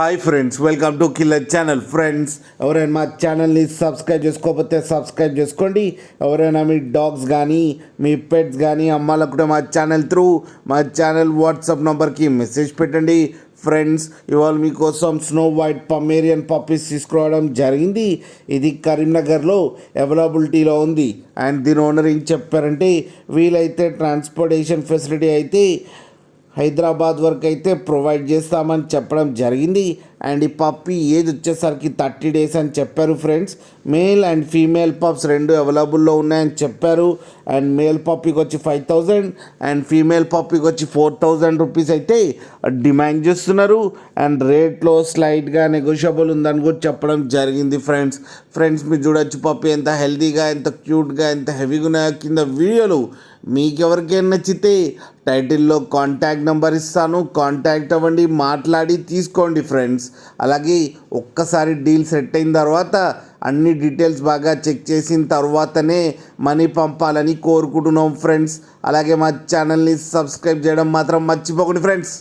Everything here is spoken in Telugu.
Hi friends, welcome to killer channel. Friends, ఎవరైనా మా ఛానల్ని సబ్స్క్రైబ్ చేసుకోకపోతే సబ్స్క్రైబ్ చేసుకోండి. ఎవరైనా మీ డాగ్స్ కానీ మీ పెట్స్ కానీ అమ్మాలనుకుంటే మా ఛానల్ వాట్సాప్ నెంబర్కి మెసేజ్ పెట్టండి. ఫ్రెండ్స్, ఇవాళ మీకోసం స్నో వైట్ పమేరియన్ పప్పీస్ తీసుకురావడం జరిగింది. ఇది కరీంనగర్లో అవైలబిలిటీలో ఉంది. అండ్ దీని ఓనర్ ఏం చెప్పారంటే, వీలైతే ట్రాన్స్పోర్టేషన్ ఫెసిలిటీ అయితే హైదరాబాద్ వరకు అయితే ప్రొవైడ్ చేస్తామని చెప్పడం జరిగింది. అండ్ ఈ పప్పీ ఏజ్ వచ్చేసరికి 30 days అని చెప్పారు. Friends, male and female pups రెండు అవైలబుల్లో ఉన్నాయని చెప్పారు. అండ్ మేల్ పప్పీకి వచ్చి 5,000 అండ్ ఫీమేల్ పప్పీకి వచ్చి 4,000 రూపీస్ అయితే డిమాండ్ చేస్తున్నారు. అండ్ రేట్లో స్లైట్గా నెగోషియబుల్ ఉందని కూడా చెప్పడం జరిగింది. ఫ్రెండ్స్ మీరు చూడొచ్చు పప్పీ ఎంత హెల్తీగా, ఎంత క్యూట్గా, ఎంత హెవీగా ఉన్నాయో కింద వీడియోలు. మీకు ఎవరికైనా నచ్చితే టైటిల్లో కాంటాక్ట్ నెంబర్ ఇస్తాను, కాంటాక్ట్ అవ్వండి, మాట్లాడి తీసుకోండి. ఫ్రెండ్స్, అలాగే ఒక్కసారి డీల్ సెట్ అయిన తర్వాత అన్ని డీటెయిల్స్ బాగా చెక్ చేసిన తర్వాతనే మనీ పంపాలని కోరుకుంటున్నాం. ఫ్రెండ్స్, అలాగే మా ఛానల్ని సబ్స్క్రైబ్ చేయడం మాత్రం మర్చిపోకండి. ఫ్రెండ్స్.